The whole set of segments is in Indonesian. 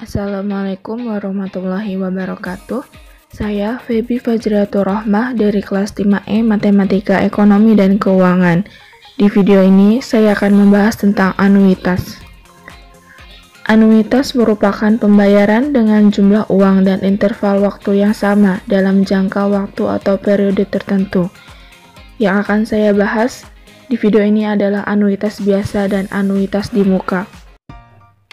Assalamualaikum warahmatullahi wabarakatuh. Saya Feby Fajratul Rahmah dari kelas 5E Matematika Ekonomi dan Keuangan. Di video ini saya akan membahas tentang anuitas. Anuitas merupakan pembayaran dengan jumlah uang dan interval waktu yang sama dalam jangka waktu atau periode tertentu. Yang akan saya bahas di video ini adalah anuitas biasa dan anuitas di muka.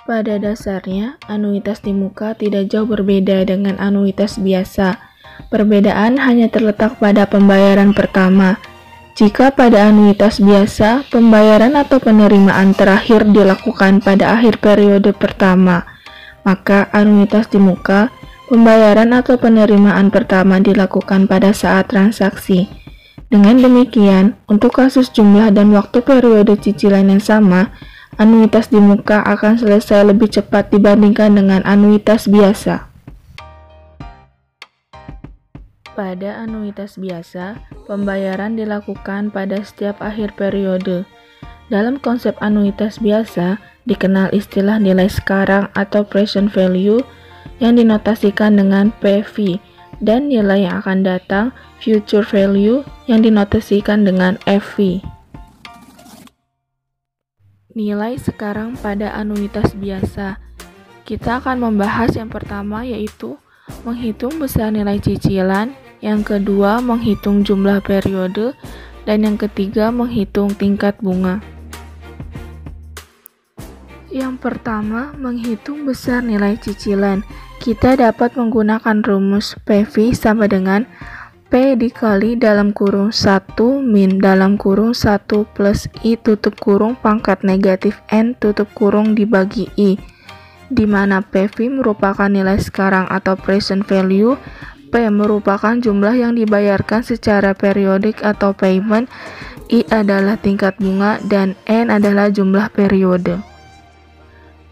Pada dasarnya, anuitas di muka tidak jauh berbeda dengan anuitas biasa. Perbedaan hanya terletak pada pembayaran pertama. Jika pada anuitas biasa, pembayaran atau penerimaan terakhir dilakukan pada akhir periode pertama, maka anuitas di muka, pembayaran atau penerimaan pertama dilakukan pada saat transaksi. Dengan demikian, untuk kasus jumlah dan waktu periode cicilan yang sama, anuitas di muka akan selesai lebih cepat dibandingkan dengan anuitas biasa. Pada anuitas biasa, pembayaran dilakukan pada setiap akhir periode. Dalam konsep anuitas biasa, dikenal istilah nilai sekarang atau present value yang dinotasikan dengan PV, dan nilai yang akan datang, future value, yang dinotasikan dengan FV. Nilai sekarang pada anuitas biasa. Kita akan membahas yang pertama yaitu menghitung besar nilai cicilan, yang kedua menghitung jumlah periode, dan yang ketiga menghitung tingkat bunga. Yang pertama, menghitung besar nilai cicilan. Kita dapat menggunakan rumus PV sama dengan P dikali dalam kurung 1 min dalam kurung 1 plus I tutup kurung pangkat negatif N tutup kurung dibagi I, di mana PV merupakan nilai sekarang atau present value, P merupakan jumlah yang dibayarkan secara periodik atau payment, I adalah tingkat bunga, dan N adalah jumlah periode.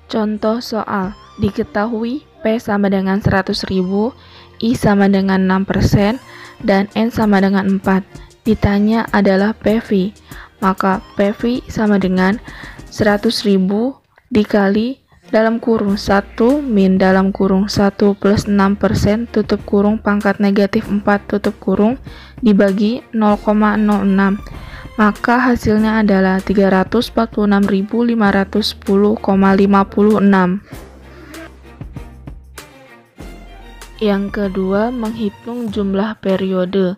Contoh soal, diketahui P sama dengan 100.000, I sama dengan 6%, dan N sama dengan 4. Ditanya adalah PV, maka PV sama dengan 100.000 dikali dalam kurung 1 min dalam kurung 1 plus 6% tutup kurung pangkat negatif 4 tutup kurung dibagi 0,06. Maka hasilnya adalah 346.510,56. Yang kedua, menghitung jumlah periode.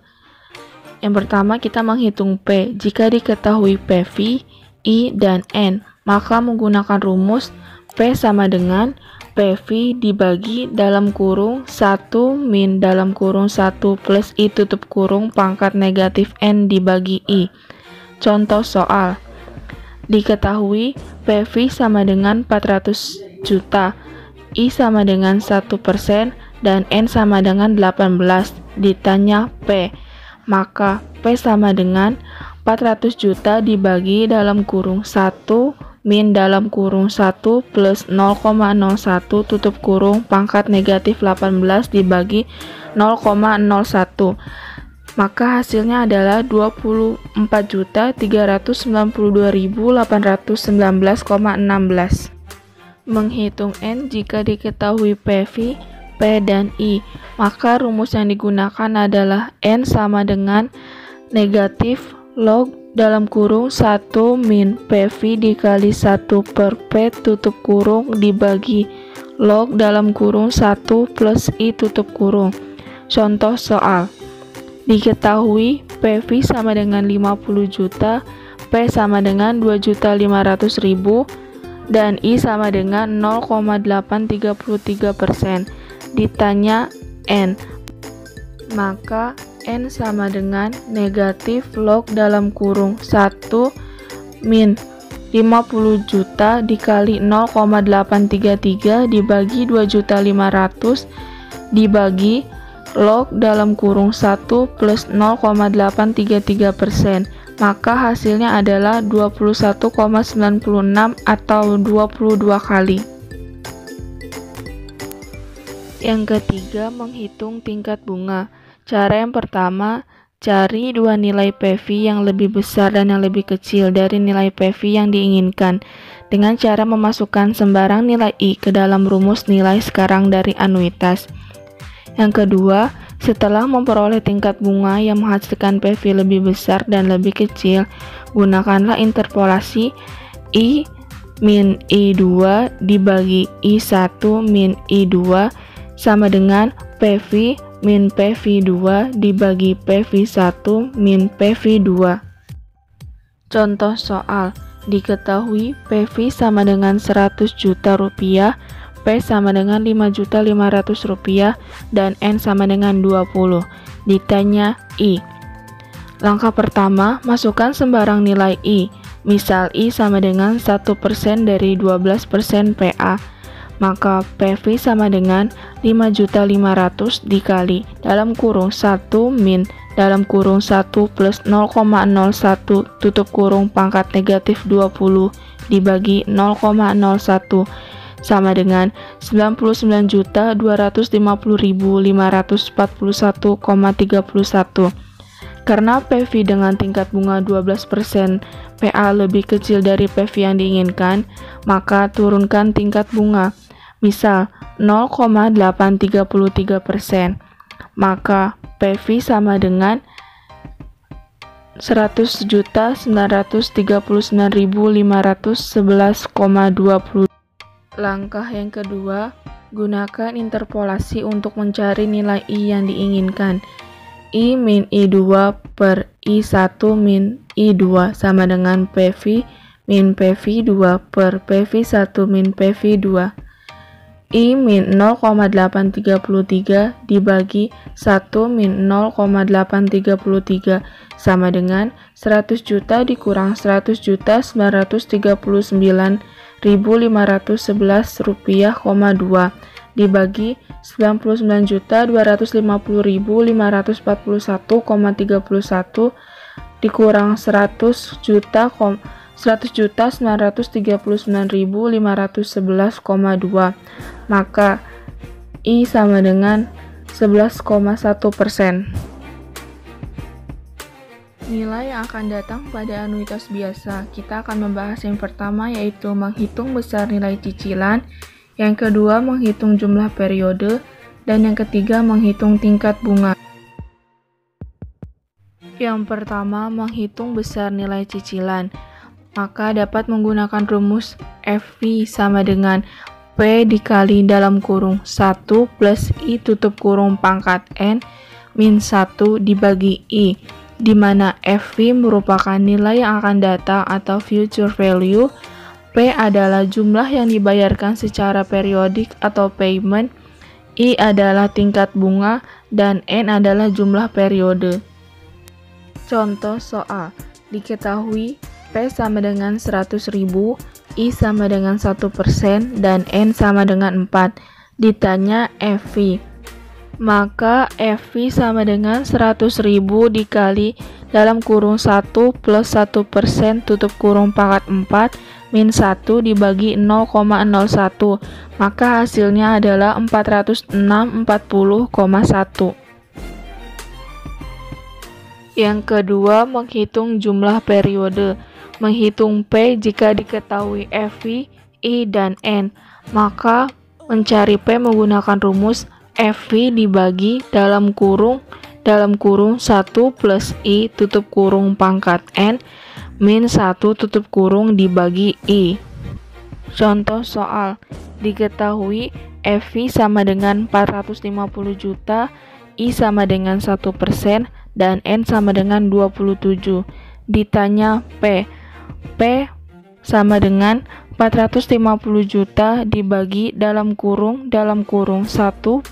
Yang pertama, kita menghitung P. Jika diketahui PV, I, dan N, maka menggunakan rumus P sama dengan PV dibagi dalam kurung 1 min dalam kurung 1 plus I tutup kurung pangkat negatif N dibagi I. Contoh soal, diketahui PV sama dengan 400 juta, I sama dengan 1%, dan N sama dengan 18. Ditanya P, maka P sama dengan 400 juta dibagi dalam kurung 1 min dalam kurung 1 plus 0,01 tutup kurung pangkat negatif 18 dibagi 0,01. Maka hasilnya adalah 24.392.819,16. Menghitung N jika diketahui PV, P, dan I, maka rumus yang digunakan adalah N sama dengan negatif log dalam kurung 1 min PV dikali 1 per P tutup kurung dibagi log dalam kurung 1 plus I tutup kurung. Contoh soal, diketahui PV sama dengan 50 juta, P sama dengan 2.500.000, dan I sama dengan 0,833%. Ditanya N, maka N sama dengan negatif log dalam kurung 1 min 50 juta dikali 0,833 dibagi 2.500 dibagi log dalam kurung 1 plus 0,833%. Maka hasilnya adalah 21,96 atau 22 kali. Yang ketiga, menghitung tingkat bunga. Cara yang pertama, Cari dua nilai PV yang lebih besar dan yang lebih kecil dari nilai PV yang diinginkan dengan cara memasukkan sembarang nilai I ke dalam rumus nilai sekarang dari anuitas. Yang kedua, setelah memperoleh tingkat bunga yang menghasilkan PV lebih besar dan lebih kecil, gunakanlah interpolasi I min I2 dibagi I1 min I2 sama dengan PV min PV2 dibagi PV1 min PV2. Contoh soal, diketahui PV sama dengan 100 juta rupiah, P sama dengan 5.500.000 rupiah, dan N sama dengan 20. Ditanya I. Langkah pertama, masukkan sembarang nilai I. Misal I sama dengan 1% dari 12% PA. Maka PV sama dengan 5.500.000 dikali dalam kurung 1 min dalam kurung 1 plus 0,01 tutup kurung pangkat negatif 20 dibagi 0,01 sama dengan 99.250.541,31. Karena PV dengan tingkat bunga 12% PA lebih kecil dari PV yang diinginkan, maka turunkan tingkat bunga. Misal 0,833%, maka PV sama dengan 100.939.511,20. Langkah yang kedua, gunakan interpolasi untuk mencari nilai I yang diinginkan. I min I2 per I1 min I2 sama dengan PV min PV2 per PV1 min PV2. I min 0,833 dibagi 1 min 0,833 sama dengan 100 juta dikurang 100.939.511 rupiah, 2 dibagi 99.250.541,31 dikurang 100.939.511,2, maka I sama dengan 11,1%. Nilai yang akan datang pada anuitas biasa. Kita akan membahas yang pertama, yaitu menghitung besar nilai cicilan, yang kedua menghitung jumlah periode, dan yang ketiga menghitung tingkat bunga. Yang pertama, menghitung besar nilai cicilan. Maka dapat menggunakan rumus FV sama dengan P dikali dalam kurung 1 plus I tutup kurung pangkat N min 1 dibagi I, di mana FV merupakan nilai yang akan datang atau future value, P adalah jumlah yang dibayarkan secara periodik atau payment, I adalah tingkat bunga, dan N adalah jumlah periode. Contoh soal, diketahui P sama dengan 100.000, I sama dengan 1%, dan N sama dengan 4. Ditanya FV. Maka FV sama dengan 100.000 dikali dalam kurung 1 plus 1% tutup kurung pangkat 4 min 1 dibagi 0,01. Maka hasilnya adalah 406,40,1. Yang kedua, menghitung jumlah periode. Menghitung P jika diketahui FV, I, dan N. Maka mencari P menggunakan rumus FV dibagi dalam kurung 1 plus I tutup kurung pangkat N min 1 tutup kurung dibagi I. Contoh soal, diketahui FV sama dengan 450 juta, I sama dengan 1%, dan N sama dengan 27. Ditanya P. P sama dengan 450 juta dibagi dalam kurung 1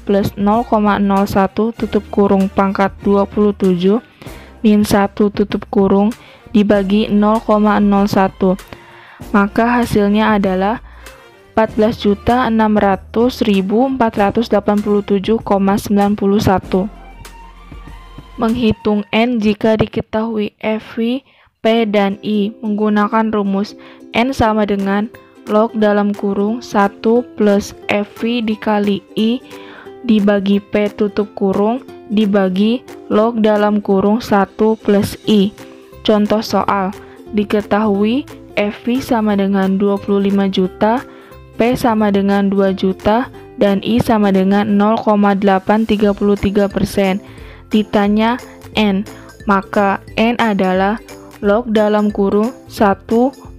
plus 0,01 tutup kurung pangkat 27 min 1 tutup kurung dibagi 0,01. Maka hasilnya adalah 14.600.487,91. Menghitung N jika diketahui FV, P, dan I menggunakan rumus N sama dengan log dalam kurung 1 plus FV dikali I dibagi P tutup kurung dibagi log dalam kurung 1 plus I. Contoh soal, diketahui FV sama dengan 25 juta, P sama dengan 2 juta, dan I sama dengan 0,833%. Ditanya N, maka N adalah log dalam kurung 1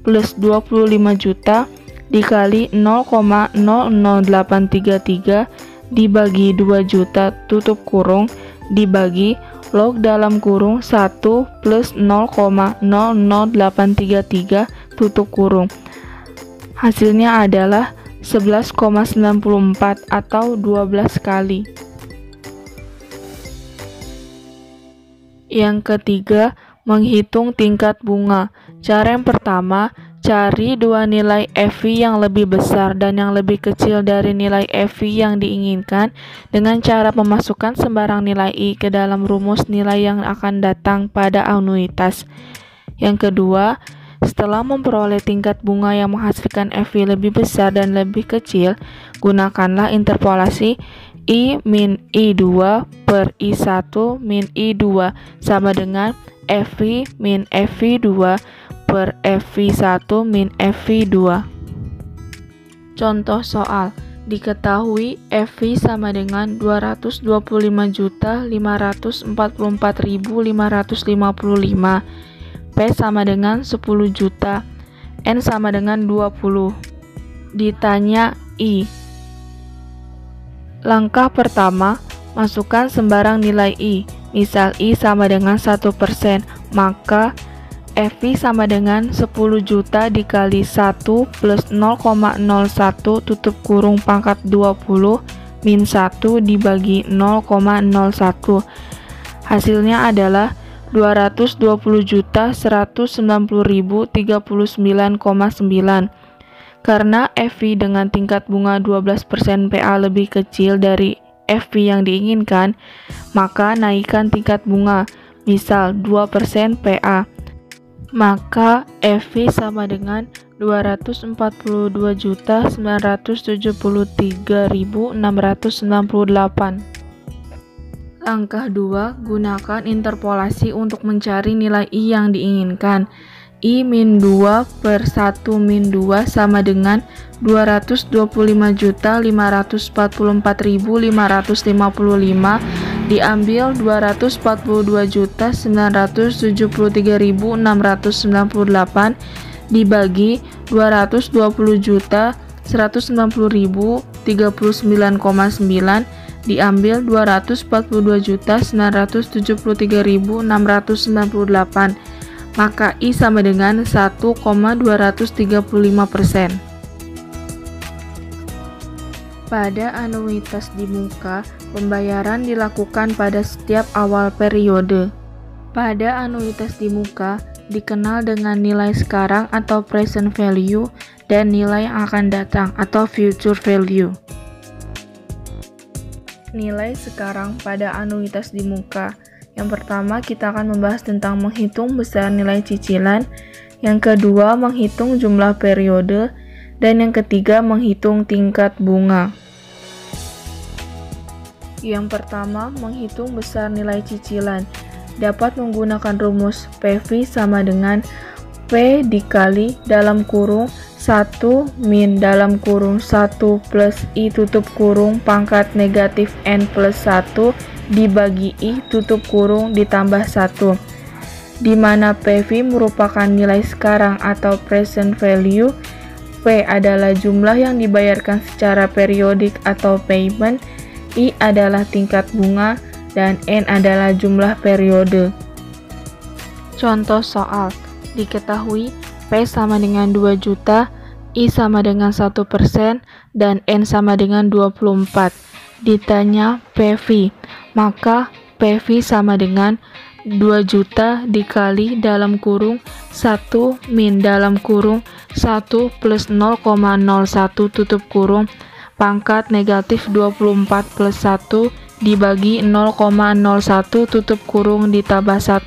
plus 25 juta dikali 0,00833 dibagi 2 juta tutup kurung dibagi log dalam kurung 1 plus 0,00833 tutup kurung. Hasilnya adalah 11,94 atau 12 kali. Yang ketiga, menghitung tingkat bunga. Cara yang pertama, cari dua nilai FV yang lebih besar dan yang lebih kecil dari nilai FV yang diinginkan dengan cara memasukkan sembarang nilai I ke dalam rumus nilai yang akan datang pada anuitas. Yang kedua, setelah memperoleh tingkat bunga yang menghasilkan FV lebih besar dan lebih kecil, gunakanlah interpolasi I min I2 per I1 min I2 sama dengan FV min FV2 per FV1 min FV2. Contoh soal, diketahui FV sama dengan 225.544.555, P sama dengan 10 juta, N sama dengan 20. Ditanya I. Langkah pertama, masukkan sembarang nilai I. Misal I sama dengan 1%, maka FV sama dengan 10 juta dikali 1 plus 0,01 tutup kurung pangkat 20 min 1 dibagi 0,01. Hasilnya adalah 220.190.039,9. Karena FV dengan tingkat bunga 12% PA lebih kecil dari FV yang diinginkan, maka naikkan tingkat bunga, misal 2% PA. Maka FV sama dengan 241.973.698. Langkah 2, gunakan interpolasi untuk mencari nilai I yang diinginkan. I min 2 per 1 min 2 sama dengan 225.544.555 diambil 242.973.698 dibagi 220.190.039,9 diambil 242.973.698, maka I sama dengan 1,235%. Pada anuitas di muka, pembayaran dilakukan pada setiap awal periode. Pada anuitas di muka, dikenal dengan nilai sekarang atau present value dan nilai yang akan datang atau future value. Nilai sekarang pada anuitas di muka. Yang pertama, kita akan membahas tentang menghitung besar nilai cicilan. Yang kedua, menghitung jumlah periode. Dan yang ketiga, menghitung tingkat bunga. Yang pertama, menghitung besar nilai cicilan. Dapat menggunakan rumus PV sama dengan P dikali dalam kurung 1 min dalam kurung 1 plus I tutup kurung pangkat negatif N plus 1 dibagi I tutup kurung ditambah 1, di mana PV merupakan nilai sekarang atau present value, P adalah jumlah yang dibayarkan secara periodik atau payment, I adalah tingkat bunga, dan N adalah jumlah periode. Contoh soal, diketahui P sama dengan 2 juta, I sama dengan 1%, dan N sama dengan 24. Ditanya PV, maka PV sama dengan 2 juta dikali dalam kurung 1 min dalam kurung 1 plus 0,01 tutup kurung pangkat negatif 24 plus 1 dibagi 0,01 tutup kurung ditambah 1,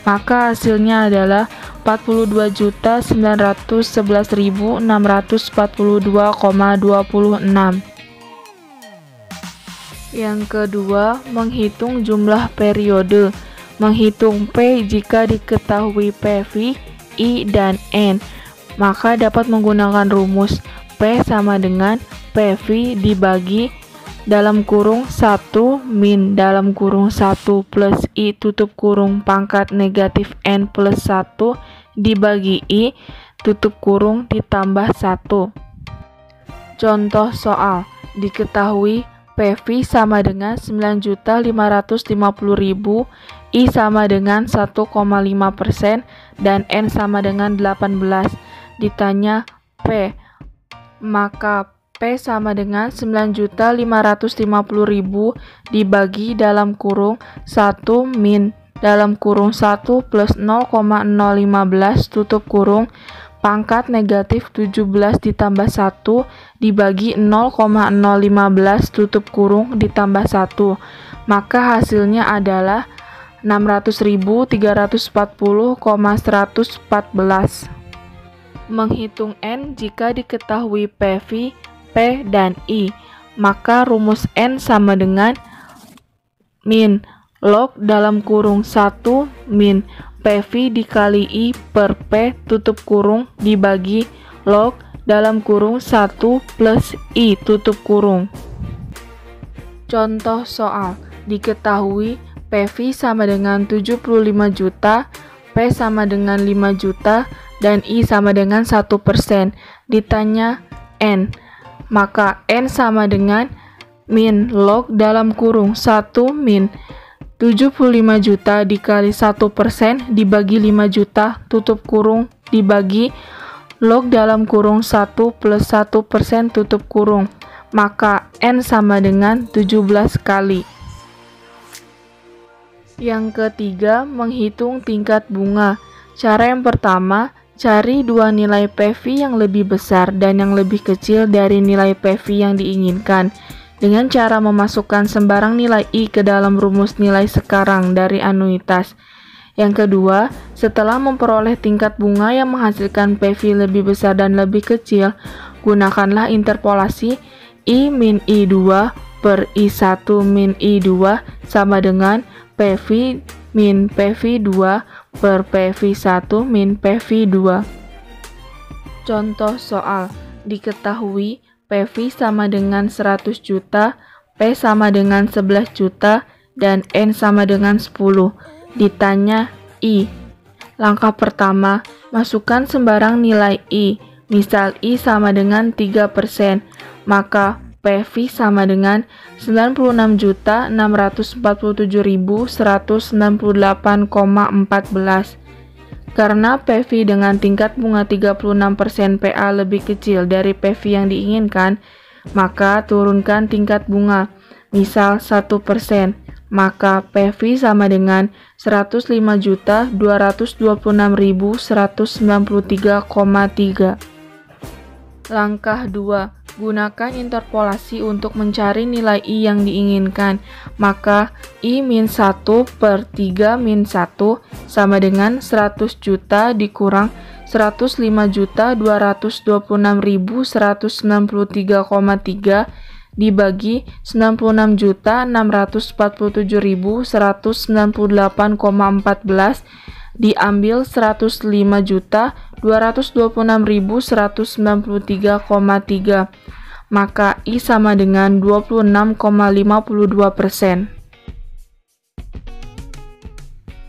maka hasilnya adalah 42.911.642,26. Yang kedua, menghitung jumlah periode. Menghitung P jika diketahui PV, I, dan N, maka dapat menggunakan rumus P sama dengan PV dibagi dalam kurung 1 min dalam kurung 1 plus I tutup kurung pangkat negatif N plus 1 dibagi I tutup kurung ditambah 1. Contoh soal, diketahui PV sama dengan 9.550.000, I sama dengan 1,5% dan N sama dengan 18. Ditanya P, maka P sama dengan 9.550.000 dibagi dalam kurung 1 min dalam kurung 1 plus 0,015 tutup kurung pangkat negatif 17 ditambah 1 dibagi 0,015 tutup kurung ditambah 1, maka hasilnya adalah 600.340,114. Menghitung N jika diketahui PV, P, dan I, maka rumus N sama dengan min log dalam kurung 1 min PV dikali I per P tutup kurung dibagi log dalam kurung 1 plus I tutup kurung. Contoh soal, diketahui PV sama dengan 75 juta, P sama dengan 5 juta, dan I sama dengan 1%. Ditanya N, maka N sama dengan min log dalam kurung 1 min 75 juta dikali 1% dibagi 5 juta tutup kurung dibagi log dalam kurung 1 plus 1% tutup kurung, maka N sama dengan 17 kali. Yang ketiga, menghitung tingkat bunga. Cara yang pertama, cari dua nilai PV yang lebih besar dan yang lebih kecil dari nilai PV yang diinginkan dengan cara memasukkan sembarang nilai I ke dalam rumus nilai sekarang dari anuitas. Yang kedua, setelah memperoleh tingkat bunga yang menghasilkan PV lebih besar dan lebih kecil, gunakanlah interpolasi I min I2 per I1 min I2 sama dengan PV min PV2 per PV1 min PV2. Contoh soal, diketahui PV sama dengan 100 juta, P sama dengan 11 juta, dan N sama dengan 10. Ditanya I. Langkah pertama, masukkan sembarang nilai I. Misal I sama dengan 3%, maka PV sama dengan 96.147.198,14. Karena PV dengan tingkat bunga 36% PA lebih kecil dari PV yang diinginkan, maka turunkan tingkat bunga, misal 1%, maka PV sama dengan 105.226.193,3. Langkah 2. Gunakan interpolasi untuk mencari nilai I yang diinginkan, maka I min 1 per 3 min 1 sama dengan 100 juta dikurang 105.226.193,3 dibagi 96.647.198,14 diambil 105.226.193,3, maka I sama dengan 26,52%.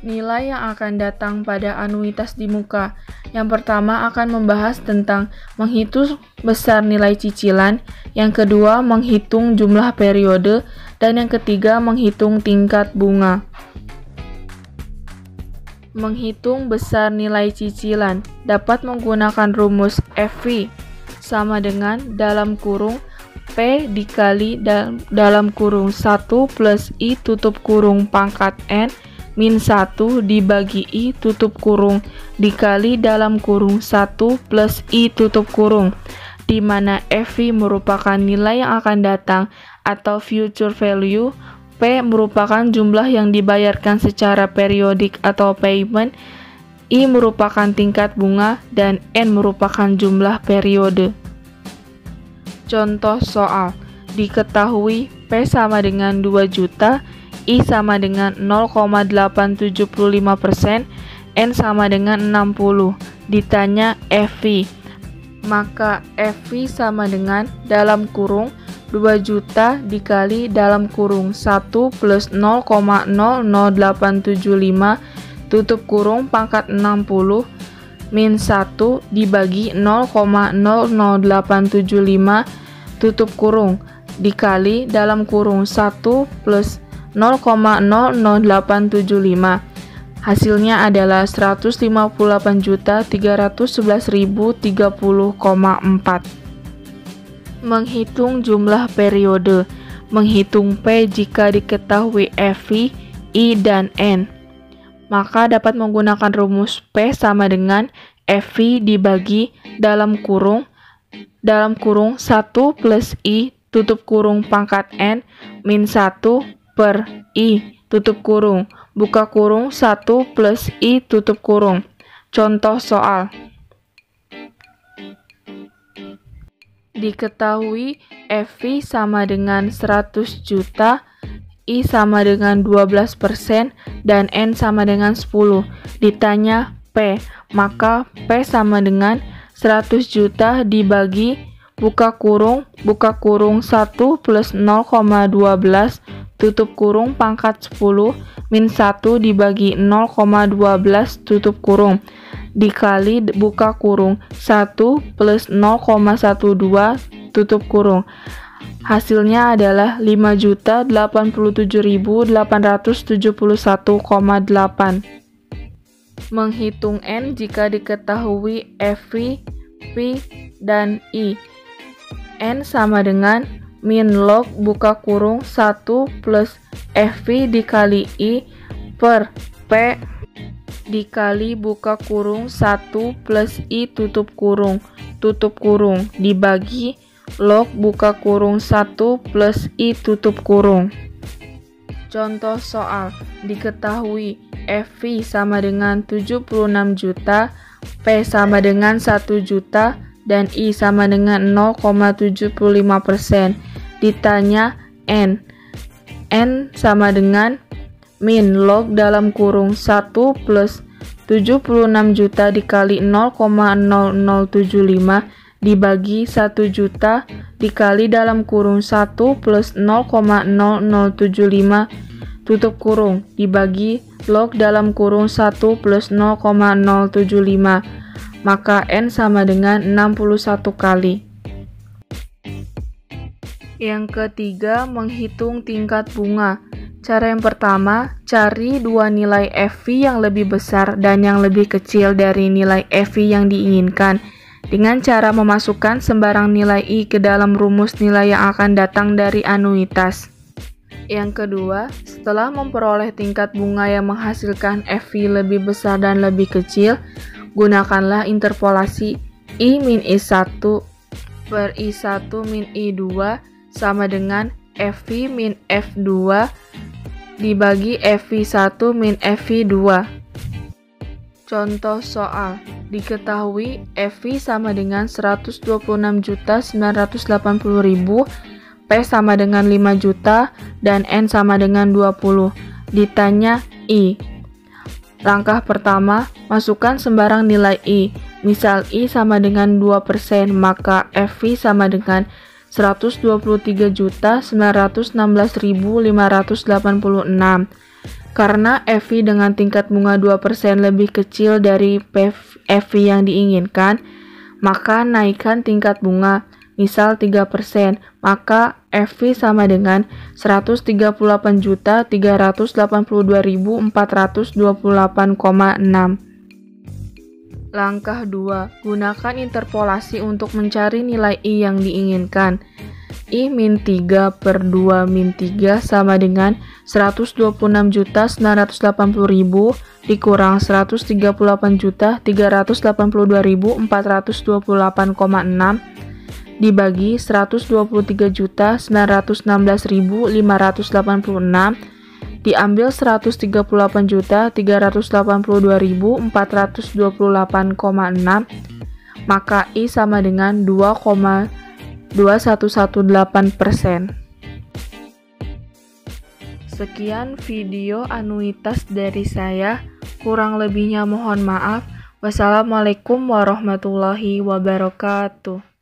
Nilai yang akan datang pada anuitas di muka. Yang pertama akan membahas tentang menghitung besar nilai cicilan, yang kedua menghitung jumlah periode, dan yang ketiga menghitung tingkat bunga. Menghitung besar nilai cicilan dapat menggunakan rumus FV sama dengan dalam kurung P dikali dalam kurung 1 plus I tutup kurung pangkat N min 1 dibagi I tutup kurung dikali dalam kurung 1 plus I tutup kurung, di mana FV merupakan nilai yang akan datang atau future value, P merupakan jumlah yang dibayarkan secara periodik atau payment, I merupakan tingkat bunga, dan N merupakan jumlah periode. Contoh soal, diketahui P sama dengan 2 juta, I sama dengan 0,875%, N sama dengan 60. Ditanya FV, maka FV sama dengan dalam kurung 2 juta dikali dalam kurung 1 plus 0,00875 tutup kurung pangkat 60 min 1 dibagi 0,00875 tutup kurung dikali dalam kurung 1 plus 0,00875. Hasilnya adalah 158.311.030,4. Menghitung jumlah periode. Menghitung P jika diketahui FV, I, dan N. Maka dapat menggunakan rumus P sama dengan FV dibagi dalam kurung 1 plus I tutup kurung pangkat N min 1 per I tutup kurung buka kurung 1 plus I tutup kurung. Contoh soal. Diketahui FV sama dengan 100 juta, I sama dengan 12%, dan N sama dengan 10. Ditanya P, maka P sama dengan 100 juta dibagi buka kurung 1 plus 0,12 tutup kurung pangkat 10 min 1 dibagi 0,12 tutup kurung dikali buka kurung 1 plus 0,12 tutup kurung. Hasilnya adalah 5.087.871,8. Menghitung N jika diketahui FV, P, dan I. N sama dengan min log buka kurung 1 plus FV dikali I per P dikali buka kurung 1 plus I tutup kurung dibagi log buka kurung 1 plus I tutup kurung. Contoh soal. Diketahui FV sama dengan 76 juta, P sama dengan 1 juta, dan I sama dengan 0,75%. Ditanya N. N sama dengan min log dalam kurung 1 plus 76 juta dikali 0,0075 dibagi 1 juta dikali dalam kurung 1 plus 0,0075 tutup kurung dibagi log dalam kurung 1 plus 0,075. Maka N sama dengan 61 kali. Yang ketiga, menghitung tingkat bunga. Cara yang pertama, cari dua nilai FV yang lebih besar dan yang lebih kecil dari nilai FV yang diinginkan dengan cara memasukkan sembarang nilai I ke dalam rumus nilai yang akan datang dari anuitas. Yang kedua, setelah memperoleh tingkat bunga yang menghasilkan FV lebih besar dan lebih kecil, gunakanlah interpolasi I min I1 per I1 min I2 sama dengan FV min F2 dibagi FV1 min FV2. Contoh soal. Diketahui FV sama dengan 126.980.000, P sama dengan 5 juta, dan N sama dengan 20. Ditanya I. Langkah pertama, masukkan sembarang nilai I. Misal I sama dengan 2%, maka FV sama dengan 123.916.586. Karena FV dengan tingkat bunga 2% lebih kecil dari FV yang diinginkan, maka naikkan tingkat bunga. Misal 3%, maka FV sama dengan 138.382.428,6. Langkah 2. Gunakan interpolasi untuk mencari nilai I yang diinginkan. I min 3 per 2 min 3 sama dengan 126.980.000 dikurang 138.382.428,6 dibagi 123.916.586 diambil 138.382.428,6, maka I sama dengan 2,2118%. Sekian video anuitas dari saya. Kurang lebihnya mohon maaf. Wassalamualaikum warahmatullahi wabarakatuh.